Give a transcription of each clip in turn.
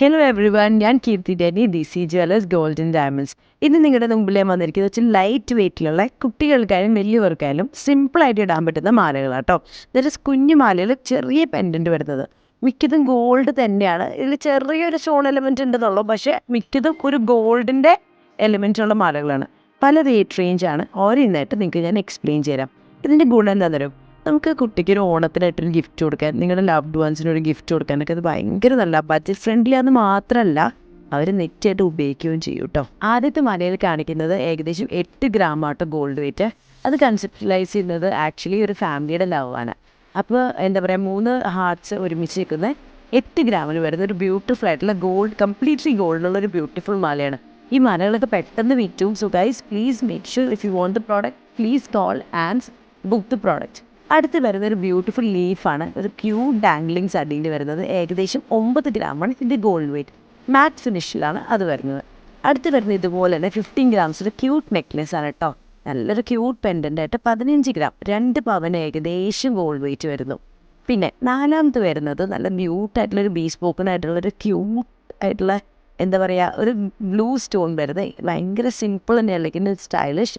Hello everyone, ഞാൻ Keerthi Deni, DC jewellers gold and diamonds. ഇന്ന് നിങ്ങളുടെ മുമ്പിലേ വന്നിരിക്കുന്നത് വെച്ചാൽ ലൈറ്റ് വെയ്റ്റിലുള്ള കുട്ടികൾക്കായാലും വലിയവർക്കായാലും സിമ്പിളായിട്ട് ഇടാൻ പറ്റുന്ന മാലകളാട്ടോ. ഇതിൽ കുഞ്ഞു മാലയിൽ ചെറിയ പെൻഡൻറ്റ് വരുന്നത് മിക്കതും ഗോൾഡ് തന്നെയാണ്. ഇതിൽ ചെറിയൊരു സ്റ്റോൺ എലമെൻറ്റ് ഉണ്ടെന്നുള്ളൂ, പക്ഷേ മിക്കതും ഒരു ഗോൾഡിൻ്റെ എലമെൻറ്റുള്ള മാലകളാണ്. പല റേറ്റ് റേഞ്ചാണ്. ഓരോന്നായിട്ട് നിങ്ങൾക്ക് ഞാൻ എക്സ്പ്ലെയിൻ ചെയ്യാം. ഇതിൻ്റെ ഗുണം എന്താണെന്നറിയോ? നമുക്ക് കുട്ടിക്കൊരു ഓണത്തിനായിട്ടൊരു ഗിഫ്റ്റ് കൊടുക്കാൻ, നിങ്ങളുടെ ലവ്ഡ് വൺസിനൊരു ഗിഫ്റ്റ് കൊടുക്കാനൊക്കെ അത് ഭയങ്കര നല്ല ബഡ്ജറ്റ് ഫ്രണ്ട്ലി ആണെന്ന് മാത്രമല്ല, അവർ നെറ്റായിട്ട് ഉപയോഗിക്കുകയും ചെയ്യും കേട്ടോ. ആദ്യത്തെ മാലയിൽ കാണിക്കുന്നത് ഏകദേശം 8 ഗ്രാമാട്ടോ ഗോൾഡ് വെയിറ്റ്. അത് കൺസെപ്റ്റലൈസ് ചെയ്യുന്നത് ആക്ച്വലി ഒരു ഫാമിലിയുടെ ലവ് ആണ്. അപ്പോൾ എന്താ പറയുക, 3 ഹാർട്ട്സ് ഒരുമിച്ച് നിൽക്കുന്ന 8 ഗ്രാമിൽ വരുന്ന ഒരു ബ്യൂട്ടിഫുൾ ആയിട്ടുള്ള ഗോൾഡ്, കംപ്ലീറ്റ്ലി ഗോൾഡുള്ള ഒരു ബ്യൂട്ടിഫുൾ മാലയാണ്. ഈ മാലകളൊക്കെ പെട്ടെന്ന് വിറ്റും. So guys, please make sure if you want the product, please call and book the product. അടുത്ത് വരുന്ന ഒരു ബ്യൂട്ടിഫുൾ ലീഫാണ്. ഒരു ക്യൂട്ട് ഡാംഗ്ലിങ്സ് അടിയിൽ വരുന്നത് ഏകദേശം 9 ഗ്രാമാണ് ഇതിൻ്റെ ഗോൾഡ് വെയിറ്റ്. മാറ്റ് ഫിനിഷിലാണ് അത് വരുന്നത്. അടുത്ത് വരുന്നത് ഇതുപോലെ തന്നെ 15 ഗ്രാംസ് ഒരു ക്യൂട്ട് നെക്ലെസ് ആണ് കേട്ടോ. നല്ലൊരു ക്യൂട്ട് പെൻഡൻ്റ് ആയിട്ട് 15 ഗ്രാം, 2 പവന് ഏകദേശം ഗോൾഡ് വെയിറ്റ് വരുന്നു. പിന്നെ നാലാമത് വരുന്നത് നല്ല ബ്യൂട്ടായിട്ടുള്ളൊരു ബീസ്പോക്കൺ ആയിട്ടുള്ളൊരു ക്യൂട്ട് ആയിട്ടുള്ള എന്താ പറയുക, ഒരു ബ്ലൂ സ്റ്റോൺ വരുന്നത് ഭയങ്കര simple and elegant stylish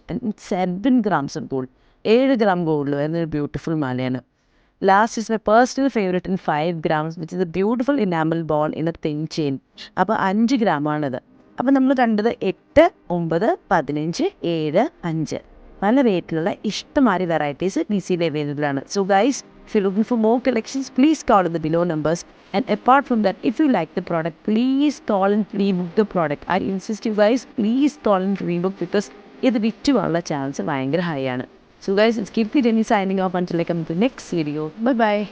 7 grams gold, 7 gram ഗോൾഡിൽ വരുന്നൊരു ബ്യൂട്ടിഫുൾ മാലയാണ്. Last is my personal favourite in 5 grams which is a beautiful enamel ball in a thin chain. അപ്പോൾ 5 ഗ്രാമാണിത്. അപ്പോൾ നമ്മൾ കണ്ടത് 8, 9, 15, 7, 5 പല റേറ്റിലുള്ള ഇഷ്ടംമാതിരി വെറൈറ്റീസ് DCയിൽ അവൈലബിൾ ആണ്. So guys, if you're looking for more collections, please call in the below numbers. And apart from that, if you like the product, please call and pre-book the product. I insist you guys, please call and pre-book because ഇത് വിറ്റുപോകാനുള്ള chance ഭയങ്കര high ആണ്. So guys, it's Kirti Denny signing off until I come to the next video. Bye bye.